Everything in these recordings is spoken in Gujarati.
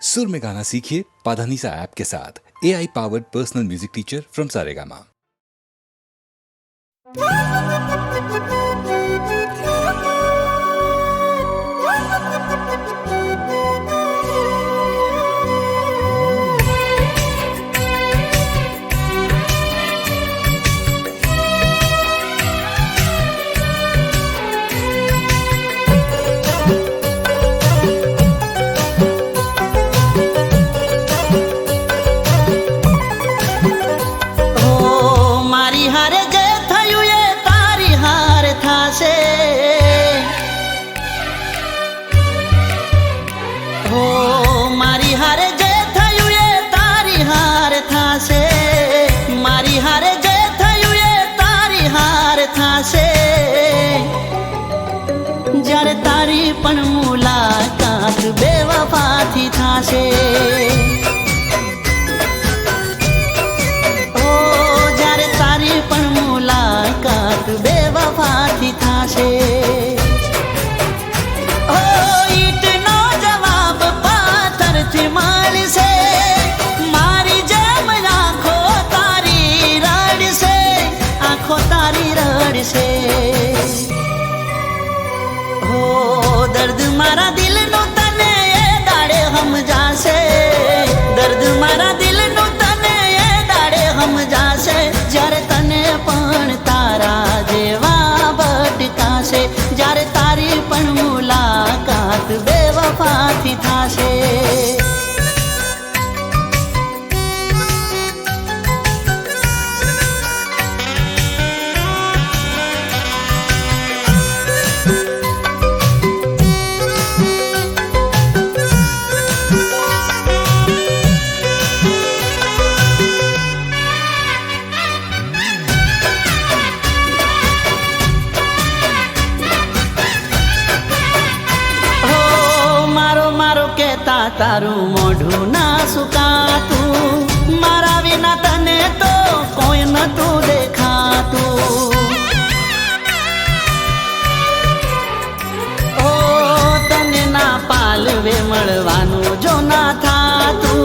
सुर में गाना सीखिए पाधानीसा ऐप के साथ। AI powered personal music teacher from Saregama. જ્યારે તારી પણ મુલાકાત બેવફાથી થાશે, ઓ જ્યારે તારી પણ મુલાકાત બેવફાથી થાશે, ઓ ઈટનો જવાબ પાથરથી મળશે, મારી જેમ આંખો તારી રડશે, આંખો તારી રડશે। दर्द मारा दिल नो तने ये दाड़े हम जासे, दर्द मारा दिल नो तने ये दाड़े हम जासे, जारे तने पण तारा जेवा भटकाशे, जारे तारी पण मुलाकात बेवफाथी थाशे। તારું મોઢું ના સુકાતું, મારા વિના તને તો કોઈ નતું દેખાતું, ઓ તને ના પાલવે મળવાનું જો ના થાતું,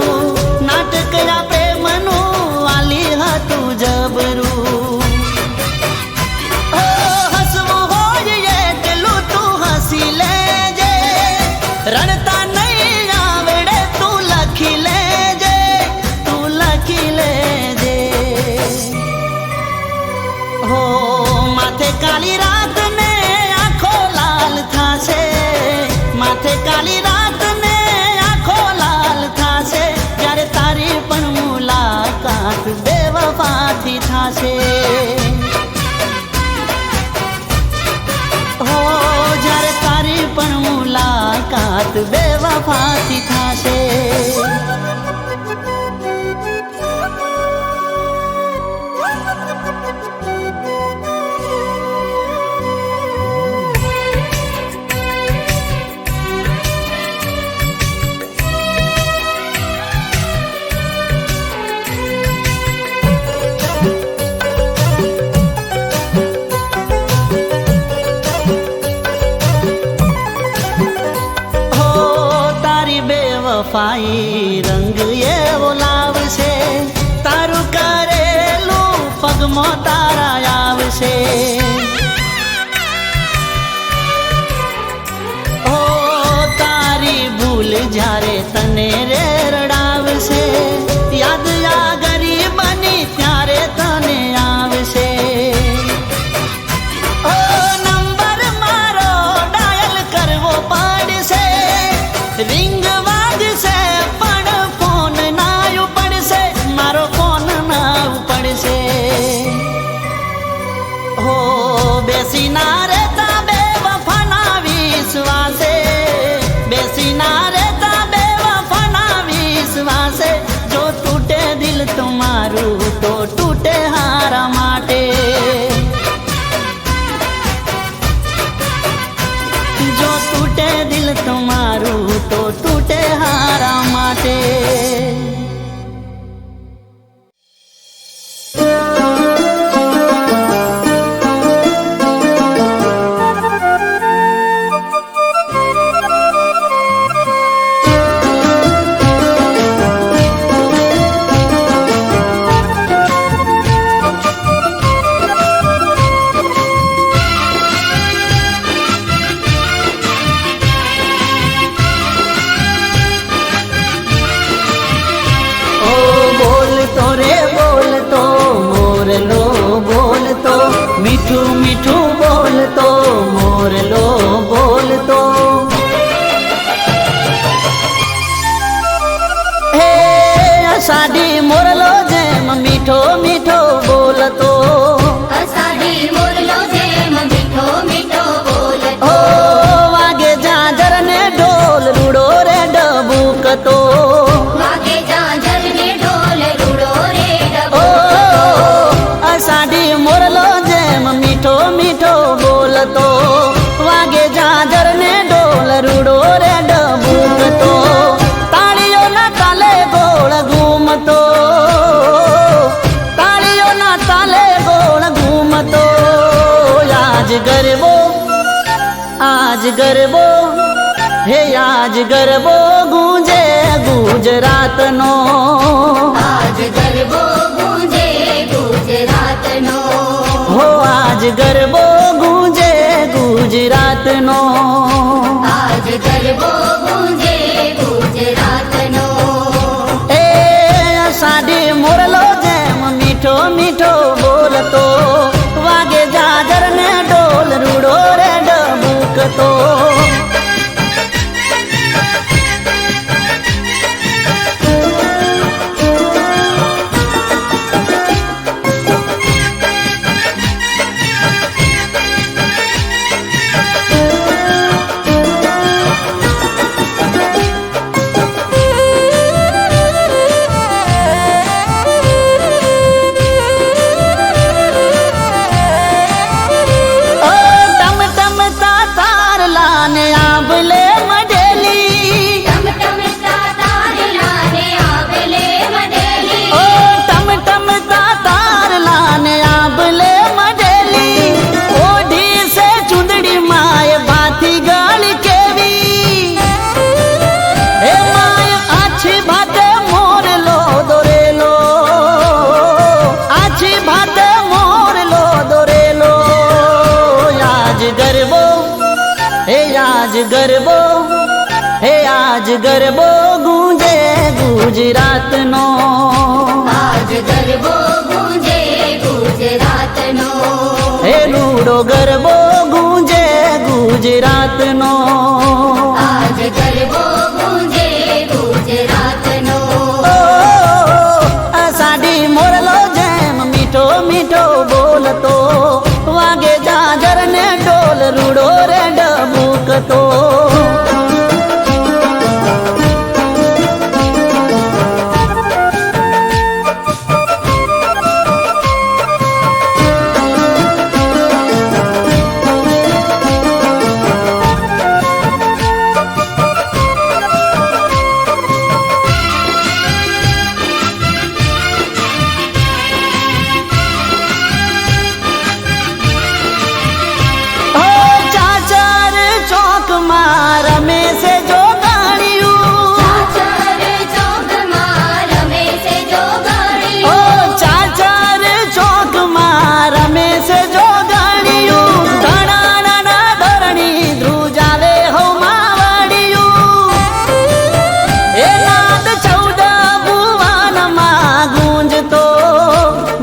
નાટકયા પ્રેમનું વાલી હતું જબરું, ઓ હસવું હોય એટલું તું હસી લેજે, રડતા काली रात ने आँखों लाल थासे, माथे काली रात ने आँखों लाल थासे, जारे तारी पण मुलाकात बेवफाथी थासे, हो जारे तारी पण मुलाकात बेवफाथी थासे। વફાઈ રંગ એવો લાવશે, તારું કરેલું પગમાં તારા આવશે, ઓ તારી ભૂલ જ્યારે તને રે રડાવશે, યાદ આ ગરીબની ત્યારે તને આવશે, ઓ નંબર મારો ડાયલ કરવો પડશે, રિંગ बेसी ना रहता बेवफा ना विश्वासे, बेसी ना रहता बेवफा ना विश्वासे, जो टूटे दिल तुम्हारू तो टूटे हारा माटे, जो टूटे दिल तुम्हारू तो टूटे हारा माटे। અષાઢી મોરલો જેમ મીઠો મીઠો બોલતો, અષાઢી મોરલો જેમ મીઠો મીઠો બોલતો, ઓ વાગે ઝાંઝર ને ઢોલ રૂડો રે ડબુકતો, વાગે ઝાંઝર ને ઢોલ રૂડો રે ઓ ડબુકતો, અષાઢી મોરલો જેમ મીઠો મીઠો બોલતો, વાગે ઝાંઝર ને ઢોલ રૂડો રે ડબુકતો, તાળીઓના તાલે ગોળ ઘૂમતો, તાળીઓના તાલે ગોળ ઘૂમતો, આજ ગરબો હે આજ ગરબો ગુંજે ગુજરાતનો, આજ ગરબો ગુંજે ગુજરાતનો, હો આજ ગરબો ગુંજે ગુજરાતનો, આજ ગરબો ગુંજે ગુજરાતનો, એ અષાઢી મોરલો જેમ મીઠો મીઠો બોલતો, વાગે ઝાંઝર ને ઢોલ રૂડો રે ડબુકતો, ઓ ટમ ટમ તાર લાને આંબલે મઢેલી, ટમટમતા તારલાને આંબલે મઢેલી, ઓ ટમ ટમ તાર લાને આંબલે મઢેલી, ઓઢી સે ચુંદડી માય ભાથી ગાળી કેવી, હે માય આછી ભાતે મોરલો દોરેલો, આછી ભાતે મોરલો દોરેલો, આજ ગરબો હે આજ ગરબો ગુંજે ગુજરાતનો, આજ ગરબો ગુંજે ગુજરાતનો, હે રૂડો ગરબો ગુંજે ગુજરાતનો, આજ ગરબો ગુંજે ગુજરાતનો, ઓ અષાઢી મોરલો જેમ મીઠો મીઠો બોલતો, વાગે ઝાંઝર ને ઢોલ રૂડો રે ડબુકતો, ઓ ચાચર ચોક માં રમે છે જો ગાણિયું, ચાચર ચોકમાં રમે છે જોગાણીઓ, ઓ ચાચર ચોક માં રમે છે જો ગાણિયું, ઘણા નાના ધરણી ધ્રુજાવે હો માવડિયું, એ નાદ 14 ભુવનમાં ગુંજતો,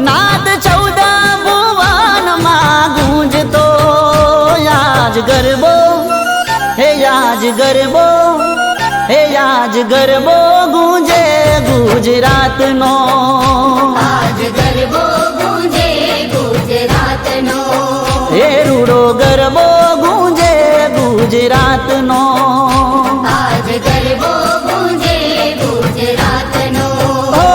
નાદ 14 ભુવનમાં ગુંજતો, આજ ગરબો હે આજ ગરબો ગુંજે ગુજરાતનો, આજ ગરબો ગુંજે ગુજરાતનો, હે રૂડો ગરબો ગુંજે ગુજરાતનો, આજ ગરબો ગુંજે ગુજરાતનો, ઓ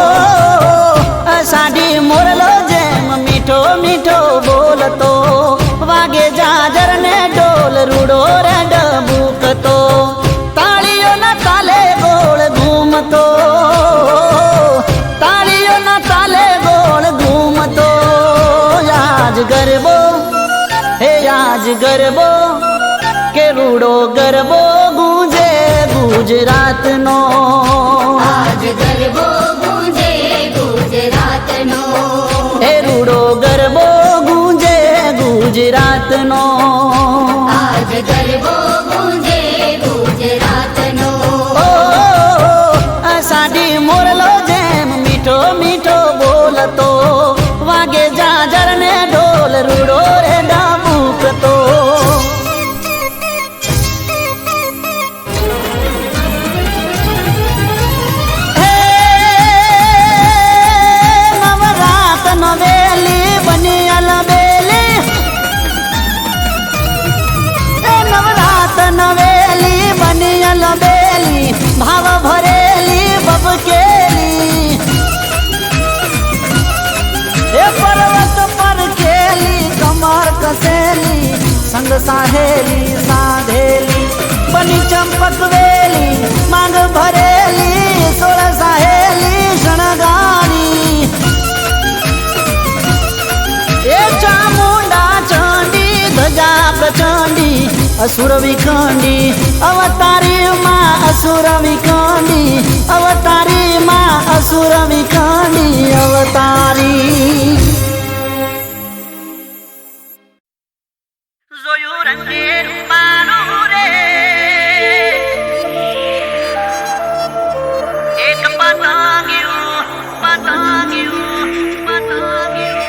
અષાઢી મોરલો જેમ મીઠો મીઠો બોલતો, વાગે ઝાંઝર ને ઢોલ રૂડો રે ડબુકતો, તાળીઓના તાલે ગોળ ઘૂમતો, તાળીઓના તાલે ગોળ ઘૂમતો, આજ ગરબો કે રૂડો ગરબો ગુંજે ગુજરાતનો, આજ ગરબો ગુંજે ગુજરાતનો, હે રૂડો ગરબો ગુંજે ગુજરાતનો, આજ ગરબો ગુંજે ગુજરાતનો, ઓ અષાઢી મોરલો જેમ મીઠો મીઠો બોલતો, વાગે ઝાંઝર ને ઢોલ રૂડો રે ડબુકતો, પકવેલી માંગ ભરેલી 16 સાહેલી શણગારી એ ચામુંડા ચંડી ધજા પ્રચંડી અસુર વિખંડી અવતારી માં અસુર વિખંડી અવતારી માં અસુર વિખંડી અવતારી જોયું રંગે રૂપાનું રે એક પતંગિયું પતંગિયું પતંગિયું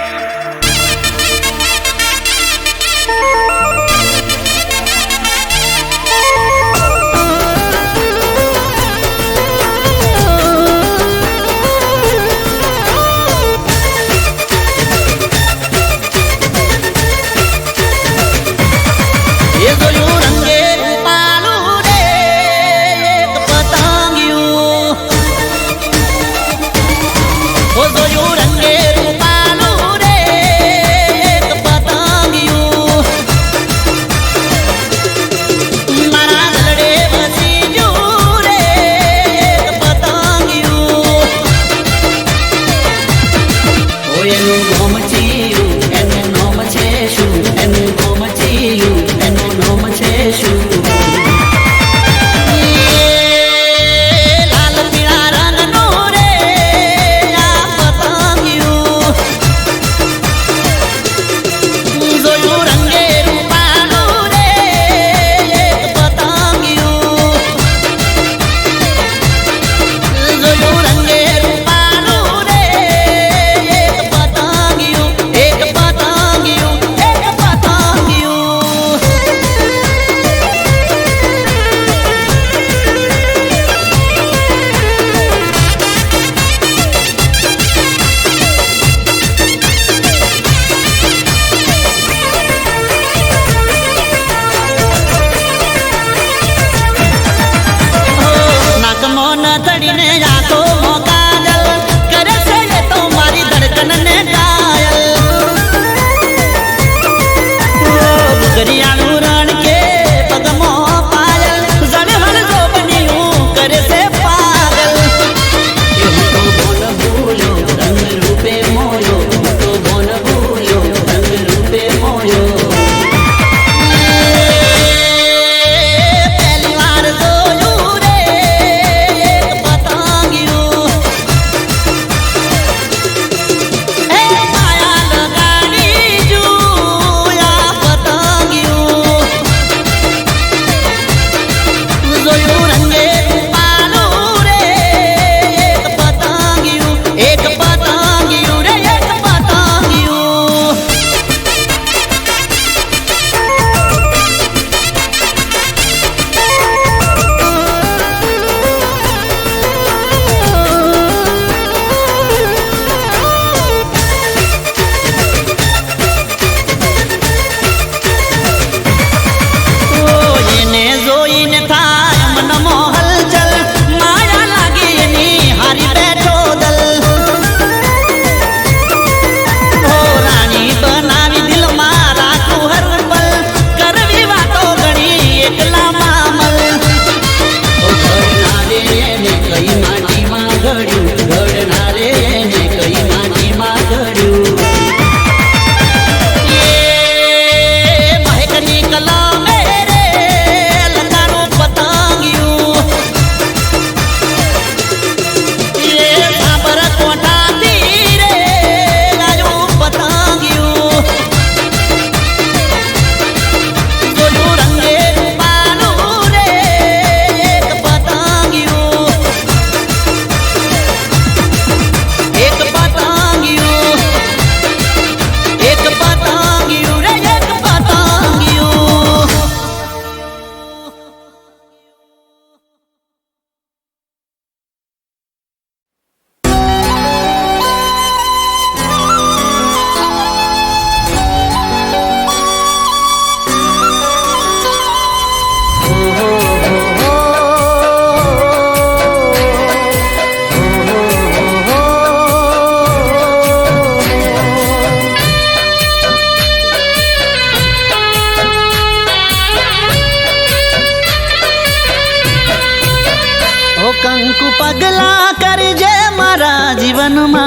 પગલા કરજે મારા જીવનમાં,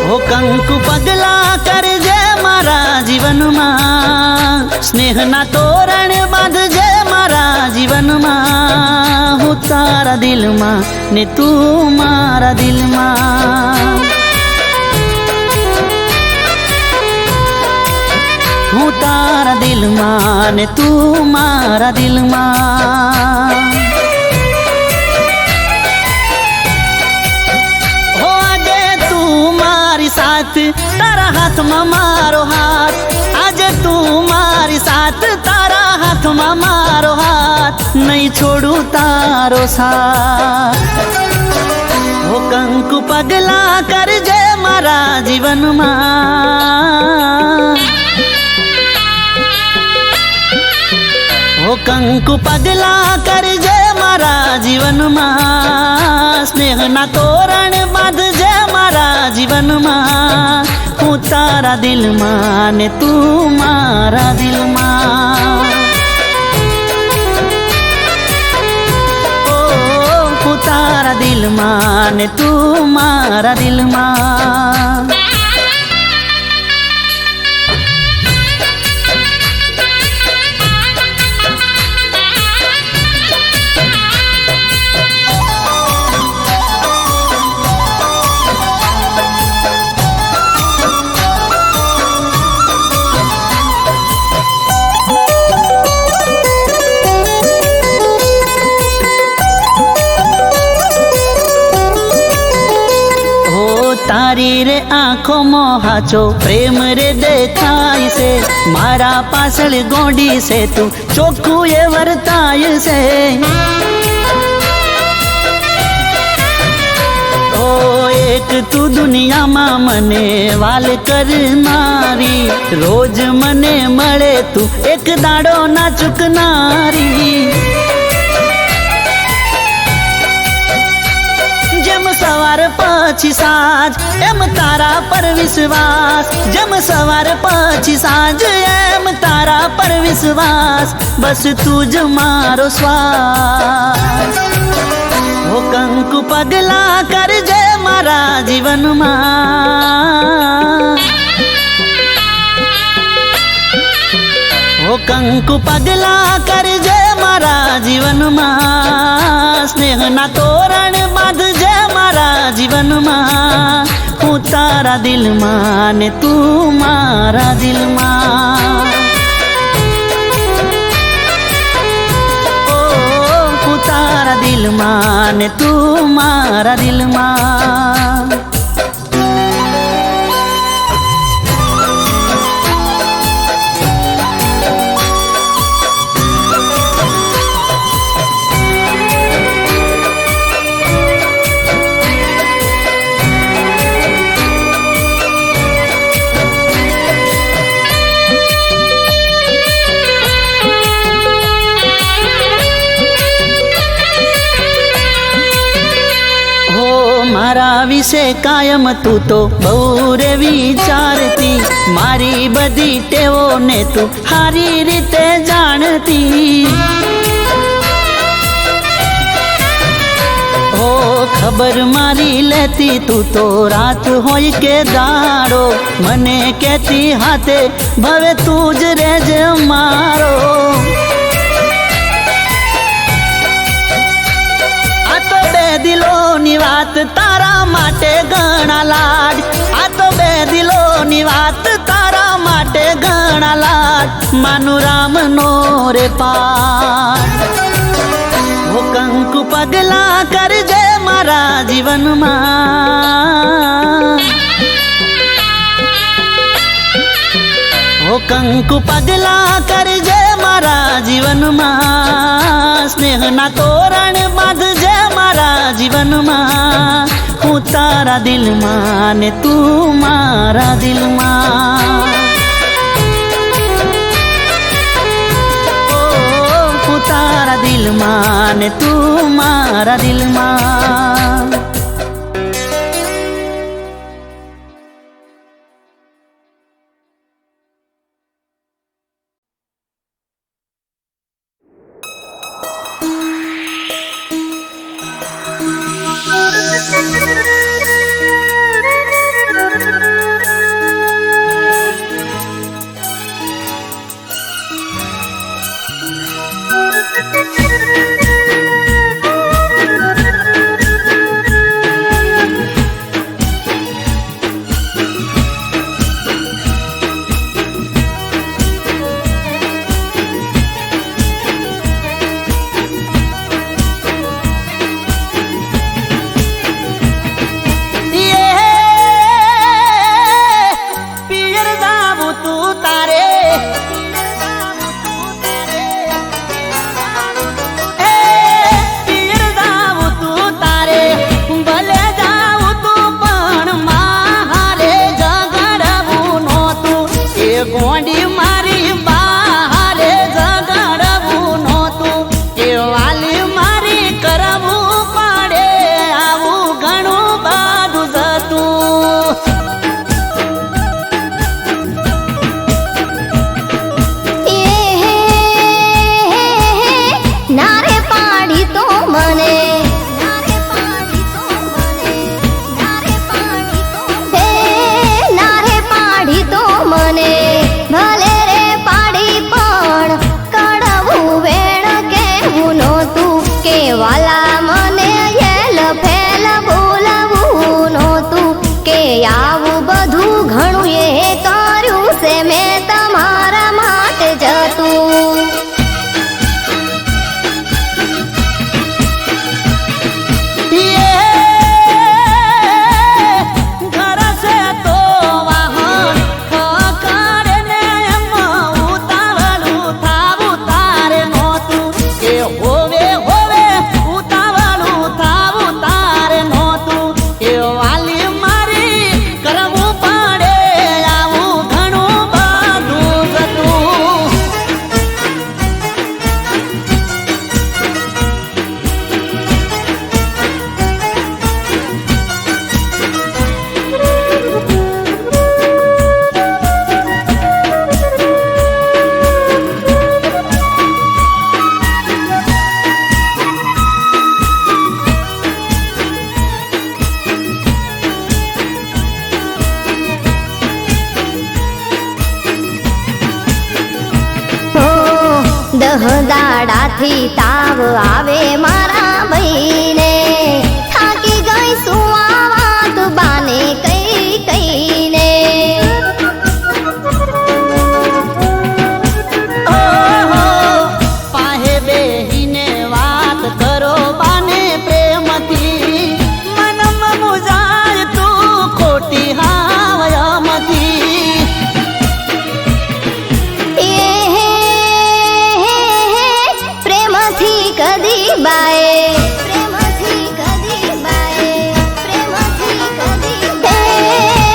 હો કંકુ પગલા કરજે મારા જીવનમાં, સ્નેહના તોરણ બાંધજે મારા જીવનમાં, હું તારા દિલમાં ને તું મારા દિલમાં, હું તારા દિલમાં ને તું મારા દિલમાં. હો આજે તું મારી સાથ, તારા હાથમાં મારો હાથ, આજે તું મારી સાથ, તારા હાથમાં મારો હાથ, નહીં છોડું તારો સાથ. હો કંકુ પગલા કરજે મારા જીવનમાં, હો કંકુ પગલા કરજે મારા જીવનમાં, સ્નેહના તોરણ બાંધજે મારા જીવનમાં, હું તારા દિલમાં ને તું મારા દિલમાં, ઓ હું તારા દિલમાં ને તું મારા દિલમાં. તારી રે આંખોમાં હાચો પ્રેમ રે દેખાય છે, મારા પાછળ ગોડી છે તું ચોખ્ખું એ વર્તાય છે. ઓ એક તું દુનિયામાં મને વાલ કરનારી, રોજ મને મળે તું એક દાડો ના ચૂકનારી. જેમ સવાર પછી સાંજ એમ તારા પર વિશ્વાસ, જેમ સવાર પછી સાંજ એમ તારા પર વિશ્વાસ, બસ તું જ મારો શ્વાસ. હો કંકુ પગલા કરજે મારા જીવનમાં, હો કંકુ પગલા કરજે મારા જીવનમાં, સ્નેહના તોરણ બાંધજે મારા જીવનમાં, હું તારા દિલમાં ને તું મારા દિલમાં, ઓ હું તારા દિલમાં ને તું મારા દિલમાં. મારા વિશે કાયમ તું તો બહુ રે વિચારતી, મારી બધી ટેવોને તું સારી રીતે જાણતી. હો ખબર મારી લેતી તું તો રાત હોય કે દાડો, મને કહેતી હાથે ભવે તું જ રહેજે મારો. દિલોની વાત તારા માટે ઘણા લાડ, આ તો બે દિલોની વાત તારા માટે ઘણા લાડ, માનું રામનો રે પાઠ. હો કંકુ પગલા કરજે મારા જીવનમાં, હો કંકુ પગલા કરજે મારા જીવનમાં, સ્નેહના તોરણ બાંધજે મારા જીવનમાં, હું તારા દિલમાં ને તું મારા દિલમાં, ઓ હું તારા દિલમાં ને તું મારા દિલમાં. ગોંડી મારી બારે જગાડવું નહોતું એ વાલી મારી કરવું પડે આવું ઘણું બધું જતું નારે પાડી તો મને નારે પાડી તો મને ભલે રે પાડી પણ કડવું વેણ કેવું નહોતું કે વાલા મને યેલ ફેલ બોલવું નહોતું કે આવું બધું ઘણું એ કર્યું છે મેં તમારા માટે જતું દાડાથી તાવ આવે મારા ભાઈને થાકી ગઈ સુવા વાત બાને કઈ કઈને પાહે બેહીને વાત કરો બાને પ્રેમથી મનમાં મુજાય તું ખોટી હાવયામથી કદી બાએ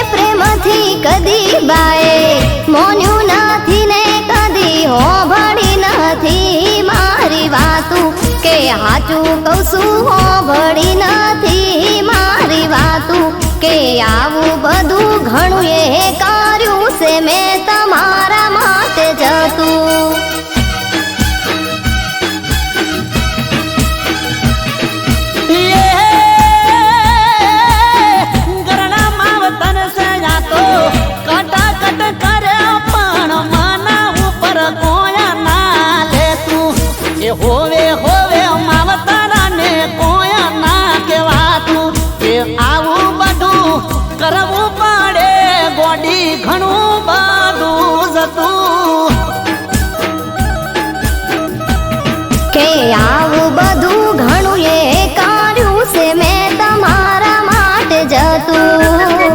પ્રેમથી કદી બાએ મોન્યું નથી ને કદી હોભળી નથી મારી વાતું કે હાચું કહું છું હોભળી નથી મારી વાતું કે આવું બધું ઘણું એ કર્યું છે મેં તમારા માટે જતું હોવે હોવે માવતારા ને કોયા ના કેવાતું કે આવું બધું કરવું પડે ગોડી ઘણું બધું જતું કે આવું બધું ઘણું એ કર્યું છે મેં તમારા માટે જતું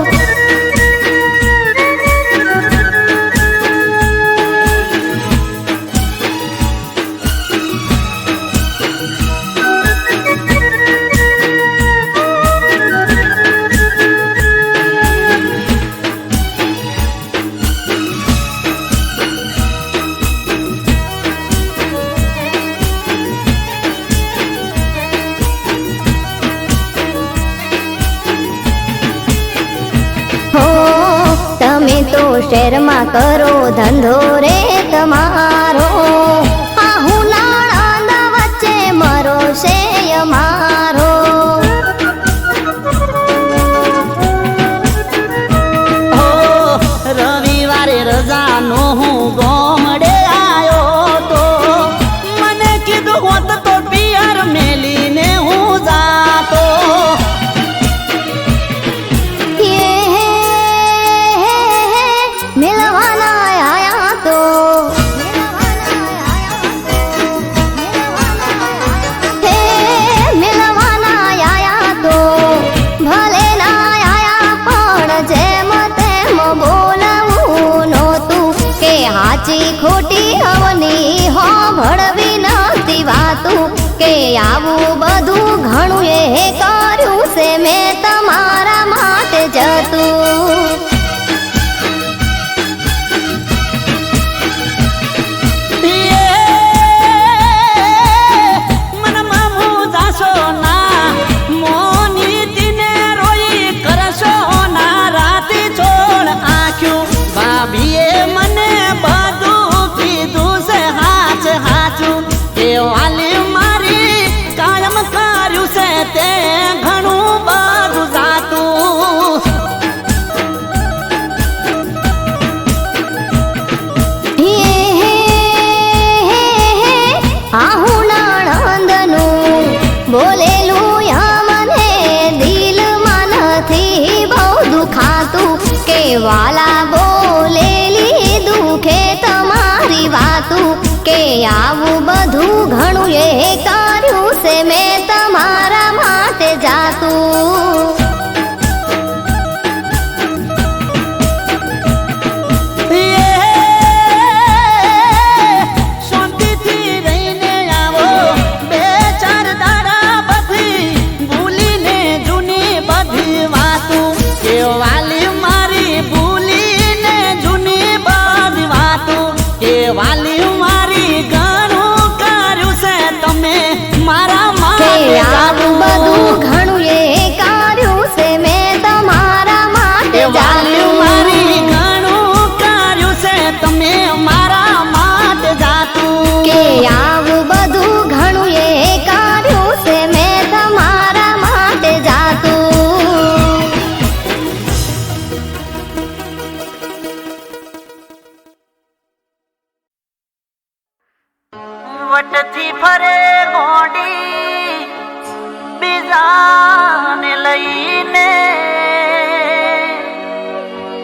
તો શહેરમાં કરો ધંધો રે તમારો આહુ નાણા વચ્ચે મરો છે અમારો રવિવારે રજાનો હું ગોમડે આવ્યો તો તે ઘણું બધું જાતું હે હે આહું નણંદનું બોલેલું મને દિલમાં નથી બહુ દુખાતું કે વાલા બોલેલી દુખે તમારી વાતું કે આવું બધું ઘણું એ કર્યું છે મેં તમારા માટે જાતું શાંતિથી રહીને આવો બે ચાર દાડા બધી ભૂલીને જૂની બધી વાતું કે વાલી મારી ભૂલીને જૂની બધી વાતું કે વાલી મારી ઘણું કર્યું છે તમે મારા કે માટે આવું બધું ઘણું એ કર્યું છે મેં તમારા માટે વાલી જાતું મારી ઘણું કર્યું છે તમે મારા માટે જાતું કે આવું બધું ઘણું એ કર્યું છે મેં તમારા માટે જાતું વટથી ફરે ગોડી બીજાને લઈને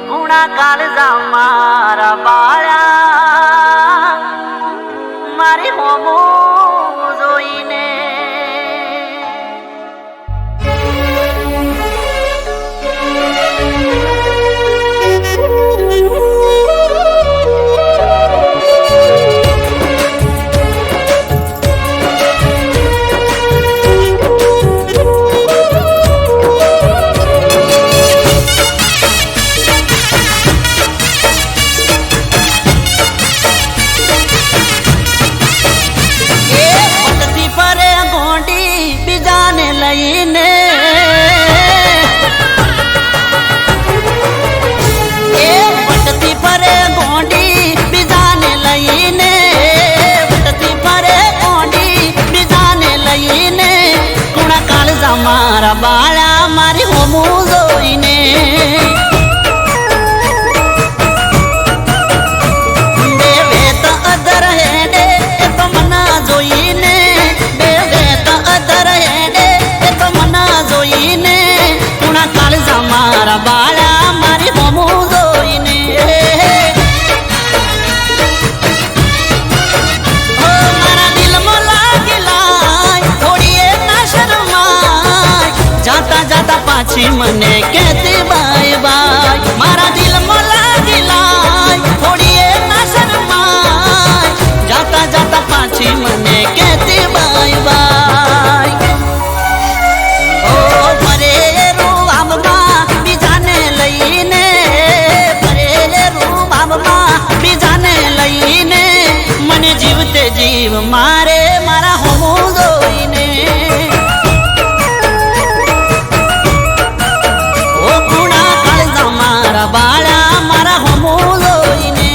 ગુણા કાળજા મારા બાળા મારી હોમો જોઈને વટથી ફરે ગોડી બીજાને લઈને વટથી ફરે ગોડી બીજાને લઈને વટથી ફરે ગોડી બીજાને લઈને ગુણા કાળજા મારા બાળા મારી હોમું જોઈને બેવેત અધર હેડે એ તો મના જોઈને બેવેત અધર હેડે એ તો મના જોઈને ગુણા કાળજા મારા બાળા મારી હોમું જોઈને ઓ મારા દિલમાં લાગેલા થોડી એ ના શરમાય જાતા જાતા પાછી મને કહેતી બાય બાય મારા દિલમાં લાગેલા થોડી એ ના શરમાય જાતા જાતા પાછી મને કહેતી બાય બાય ઓ ફરે રૂવાબમાં બીજાને લઈને ફરે રૂવાબમાં બીજાને લઈને મને જીવતે જીવ મારે મારા હોમું જોઈને ઓ ગુણા કાળજા મારા બાળા મારા હોમું જોઈને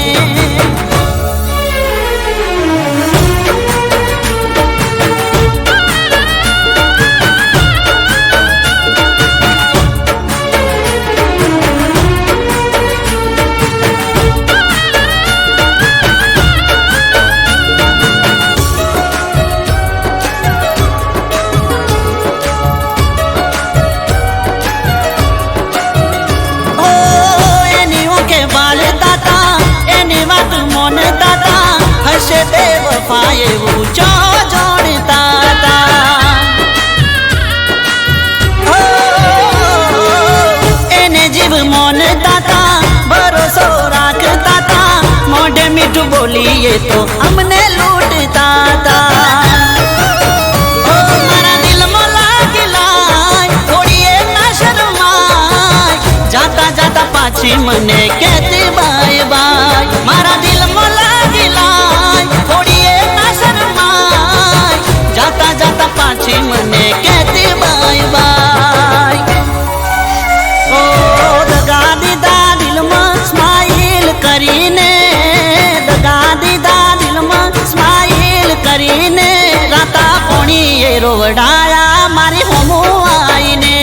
એ રોવડાયા મારી હોમો આઈને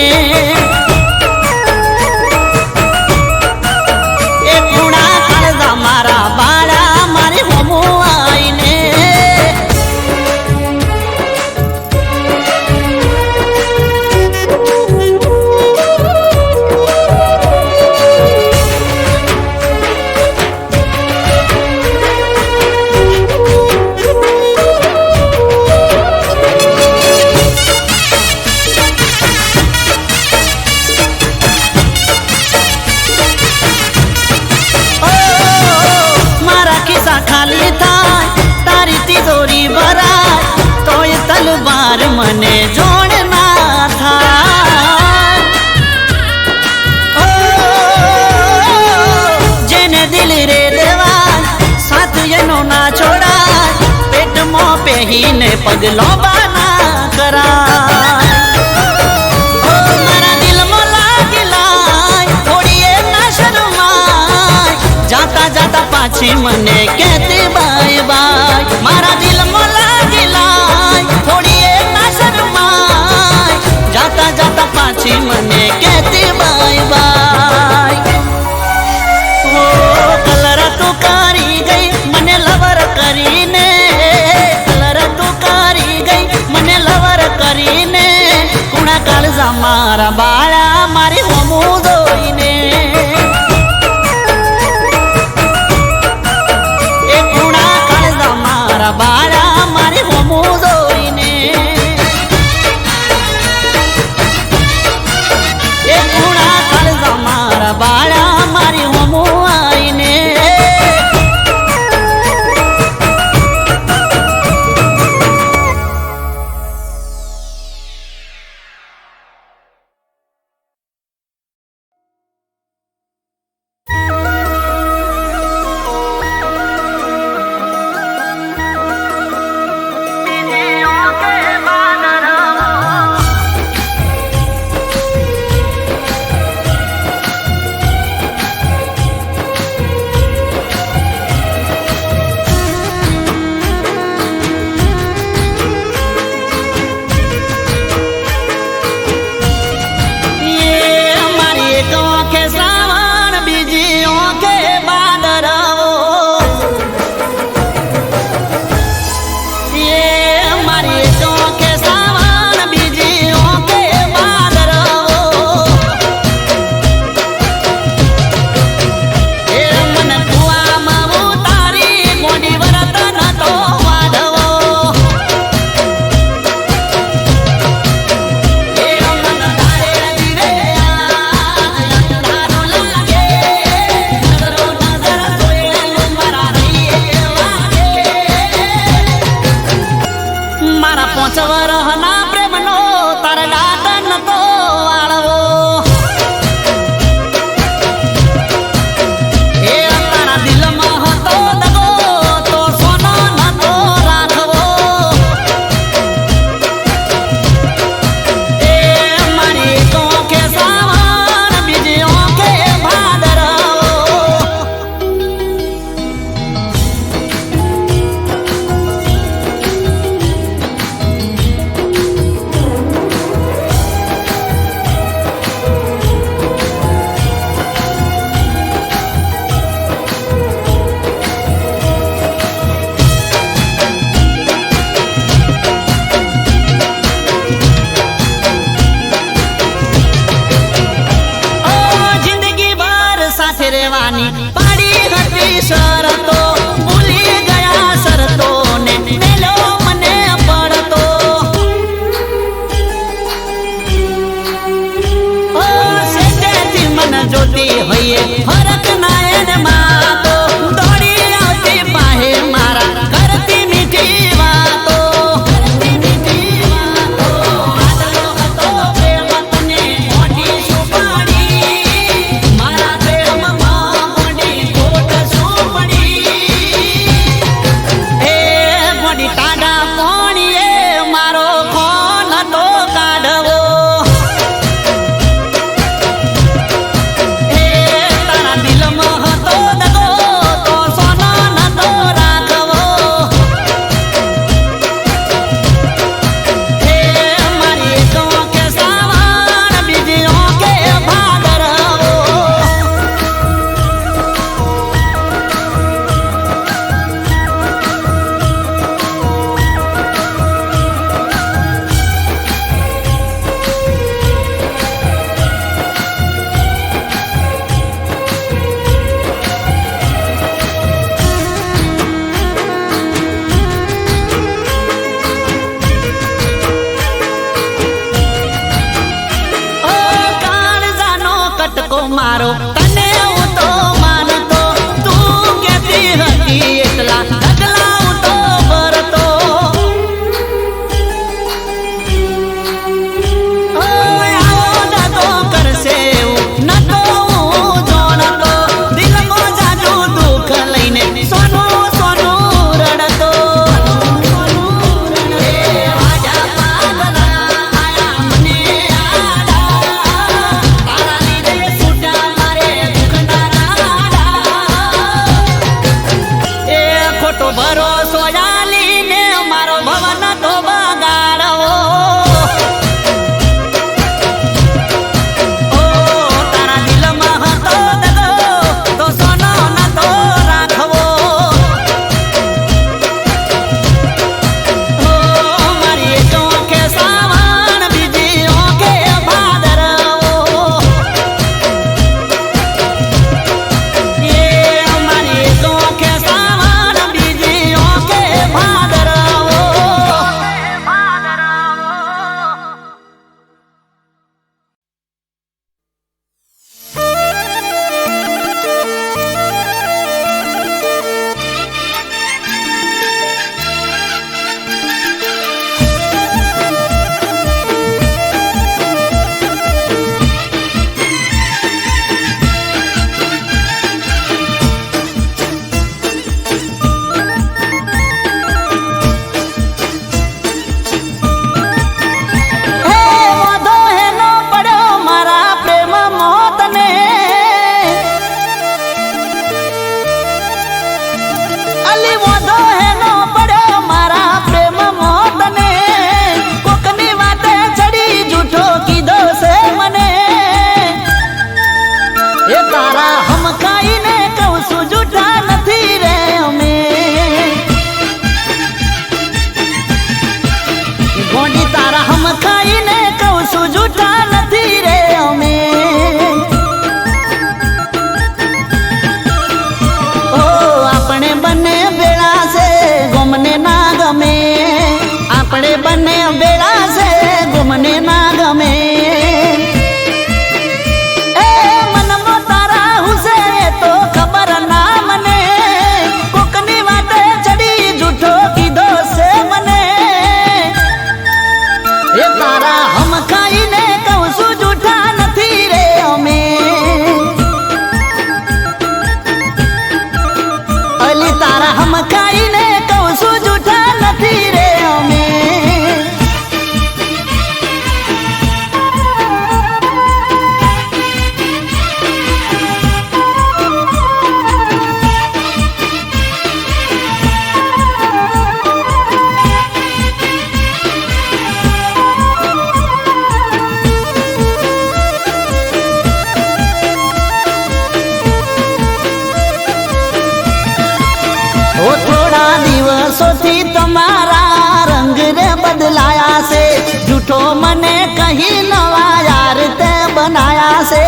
એ કુણા કાળજા મારા બાળા મારી હોમો આઈને ખાલી થાય તારી તિજોરી ભરાય તોય તલવાર મને જોડ ના થાય જેને દિલ રે દેવાય સાથ એનો ના છોડાય પેટમાં પહેરીને પગલો બાના કરાય મારા દિલમાં લાગી લાય થોડી એ ના શરમાય જાતા જાતા પાછી મને કહેતી બાય બાય મારા દિલમાં લાગી લાય થોડી એ ના શરમાય જાતા જાતા પાછી મને કહેતી બાય બાય ઓ કલર તું કરી ગઈ મને લવર કરીને કલર તું કરી ગઈ મને લવર કરીને કુણા કાળજા મારા બાળા મારી હોમું જોઈને બાળા મારી હોમો જોઈને એ કુણા કાળજા મારા બાળા મારી હોમો આઈને ગોંડી તારા હમ ખાઈને કહું છું જૂઠા નથી રે અમે. ઓ આપણે બંને ભેળા છે ગોમને ના ગમે, આપણે બંને ભેળા છે ગોમને ના ગમે. એ મનમાં તારા હુસે તો ખબર ના મને, કોકની વાતે ચડી જૂઠો કીધો છે મને. એ તારા હમ ખાઈને કહું છું જૂઠા નથી રે અમે. અલી તારા હમ ખાઈને કહું છું જૂઠા નથી રે અમે. ઓ થોડા દિવસોથી તમારા રંગ રે બદલાયા છે, જૂઠો મને કહી નવા યાર તે બનાયા છે.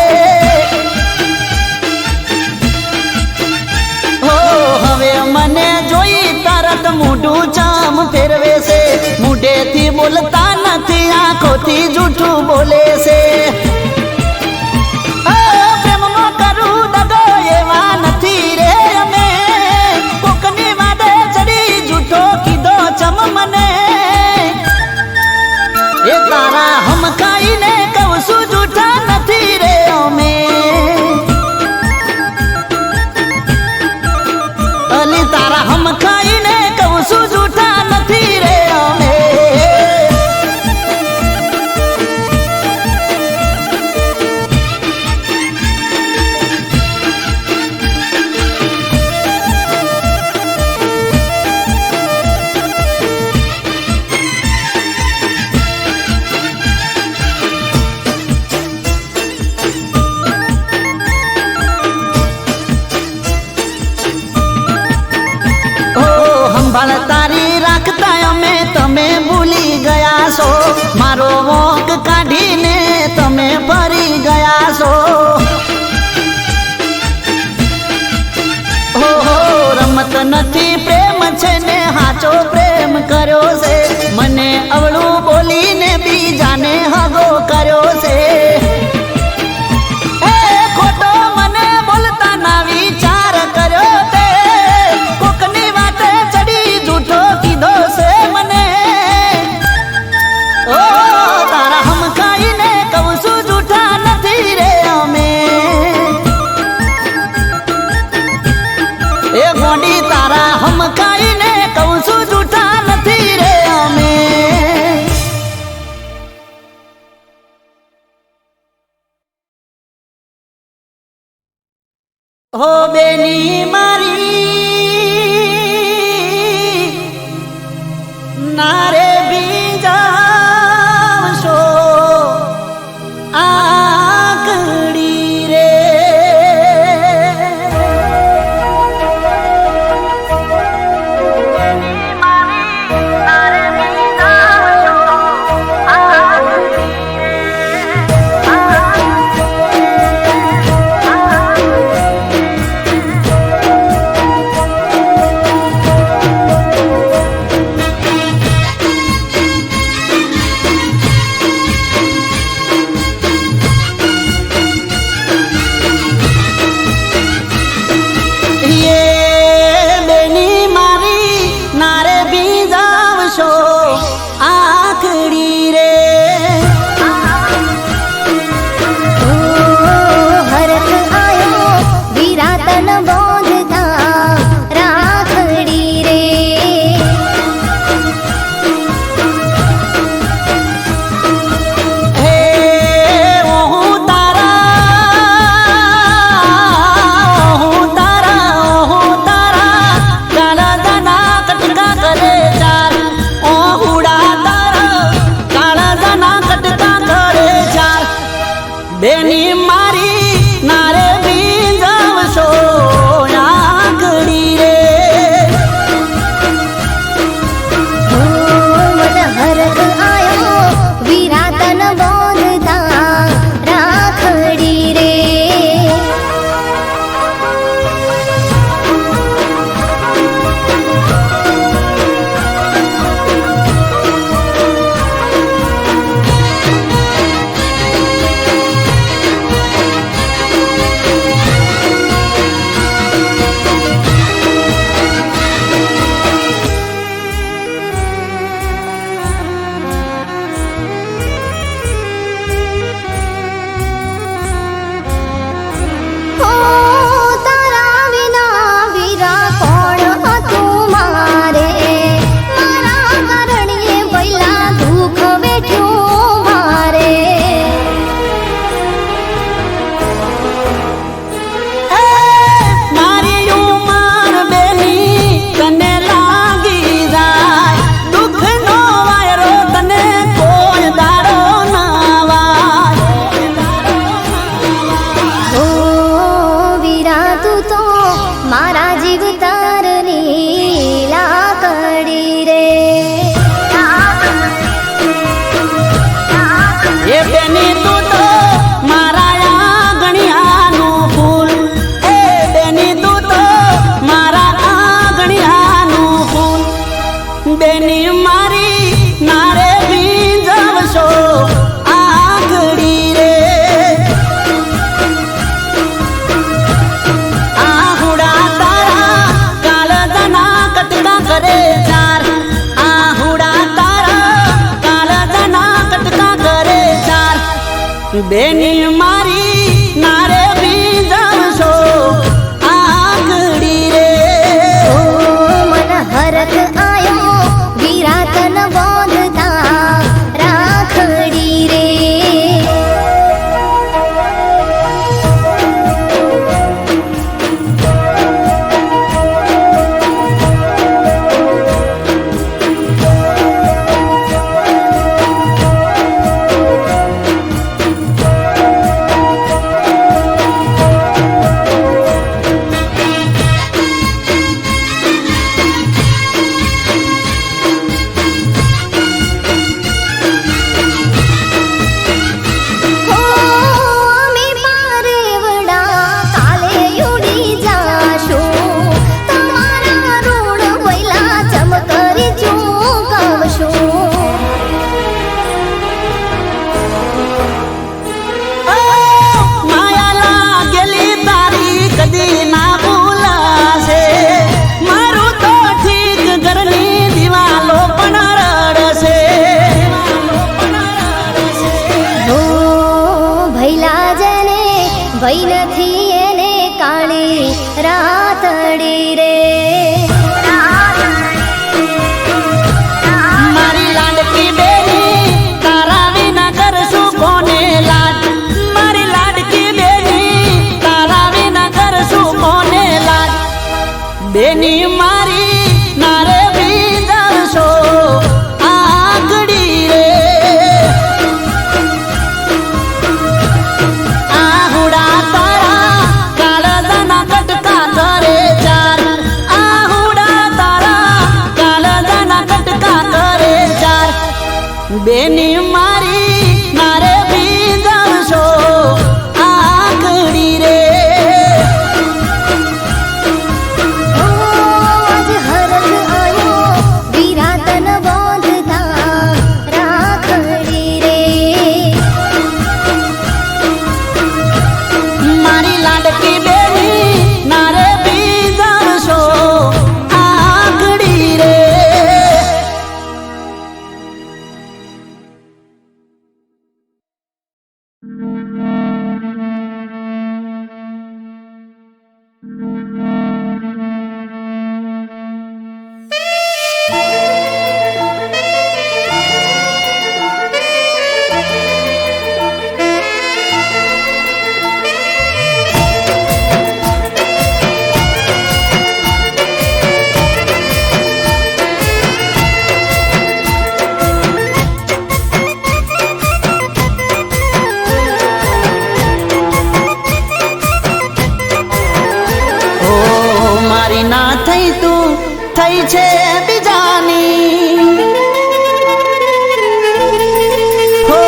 હો હવે મને જોઈ તરત મોઢું ચમ ફેરવે છે, મોઢેથી બોલતા નથી આંખોથી જૂઠું બોલે છે. પ્રેમમાં કરું દગો એવા નથી રે અમે, કોકની વાદે ચડી જૂઠો કીધો ચમ મને. એ તારા હમ ખાઈને કહું છું જૂઠા નથી રે અમે. અલી તારા હમ ખાઈને કહું છું જૂઠા નથી રે અમે. સંભાળ તારી રાખતા અમે તમે ભૂલી ગયા છો, મારો વોક કાઢીને તમે ફરી ગયા છો. હો રમત નથી પ્રેમ છે ને હાચો પ્રેમ કર્યો છે, મને અવળું બોલીને બીજાને હગો કર્યો છે. એ ખોટો મને બોલતા ના વિચાર કર્યો તે, કોકની વાતે ચડી જૂઠો કીધો છે મને. ઓ તારા હમ ખાઈને કહું છું જૂઠા નથી રે અમે. એ ગોંડી તારા હમ ખાઈને કહું છું જૂઠા નથી રે અમે. હો બેની મારી નારે બીજાવશો આકડી રે. બેની મારી નારે બીજાશો આંગળી રે ઓ મન હરખ આયો વિરાતન બોંધતા રાખડી રે ભઈ નથી એને કાળી રાતડી રે મારી લાડકી બેની તારા વિના કરશું કોને લાડ મારી લાડકી બેની તારા વિના કરશું કોને લાડ બેની મારી નારે બીજાશો આંગળી રે બેની મારી નારે બીજાશો આંગળી રે આજ હરખ આયો વિરાતન બોંધતા રાખડી રે મારી લાડકી બેની નારે બીજાશો આંગળી રે થઈ છે બીજાની હો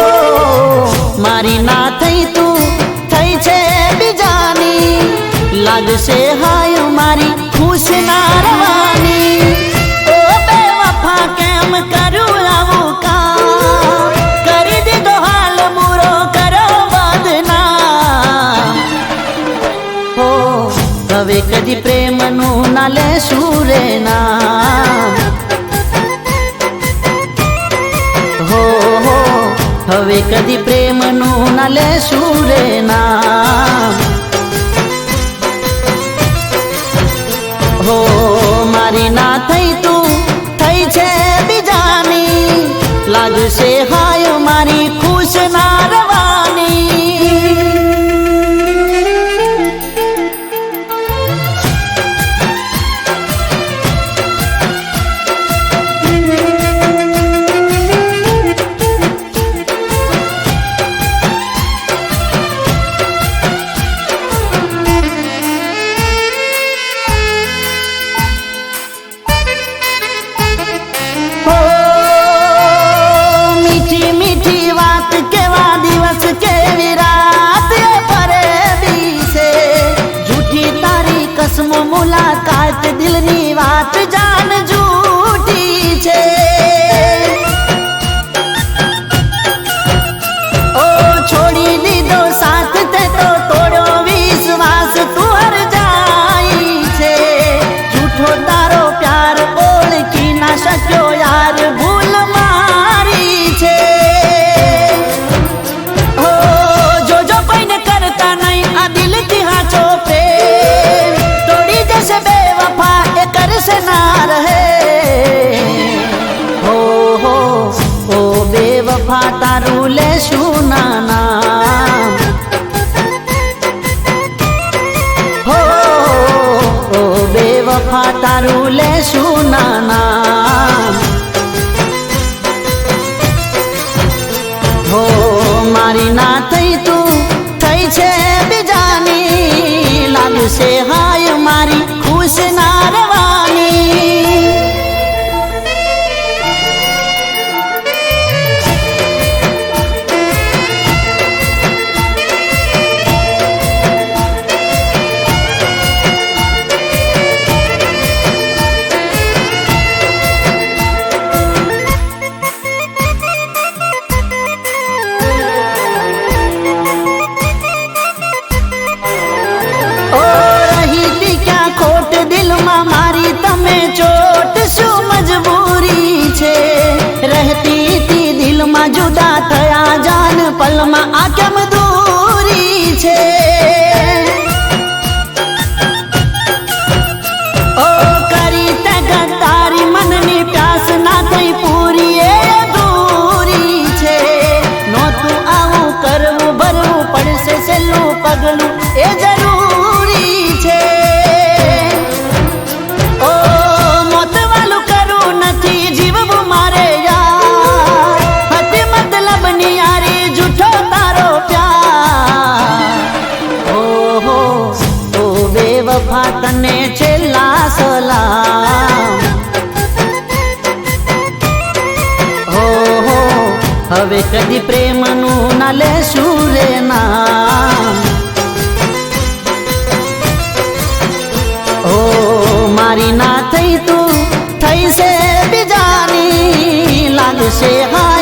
મારી ના થઈ તું થઈ છે બીજાની લાગશે હાય મારી ખુશ ના રવાની ઓ બેવફા કેમ કરું આવું કામ કરી દીધો હાલ મૂરો કરો બદનામ હો હવે કદી પ્રેમનું ના લેશું રે નામ હો હો હવે કદી પ્રેમનું ના લેશું રે નામ હો મારી ના થઈ તું થઈ છે બીજાની લાગશે હાય મારી ખુશ ના રવાની मीठी બેવફા તારું લેશું નામ હો ઓ બેવફા તારું લેશું નામ હો મારી ના થઈ તું થઈ છે બીજાની લાગશે હાય મારી ખુશ ના રવાની મારી તમે ચોટ શું મજબૂરી છે રહેતી તી દિલમાં જુદા થયા જાન પલમાં આ કેમ દૂરી છે ઓ કરી તે ગદ્દારી મનની પ્યાસ ના થઈ પૂરી એ અધૂરી છે નહોતું આવું કરવું ભરવું પડશે છેલ્લું પગલું એ જરૂરી છે બેવફા તને છેલ્લા સલામ હો હવે કદી પ્રેમનું ના લેશું રે નામ ઓ મારી ના થઈ તું થઈ છે બીજાની લાગશે હાય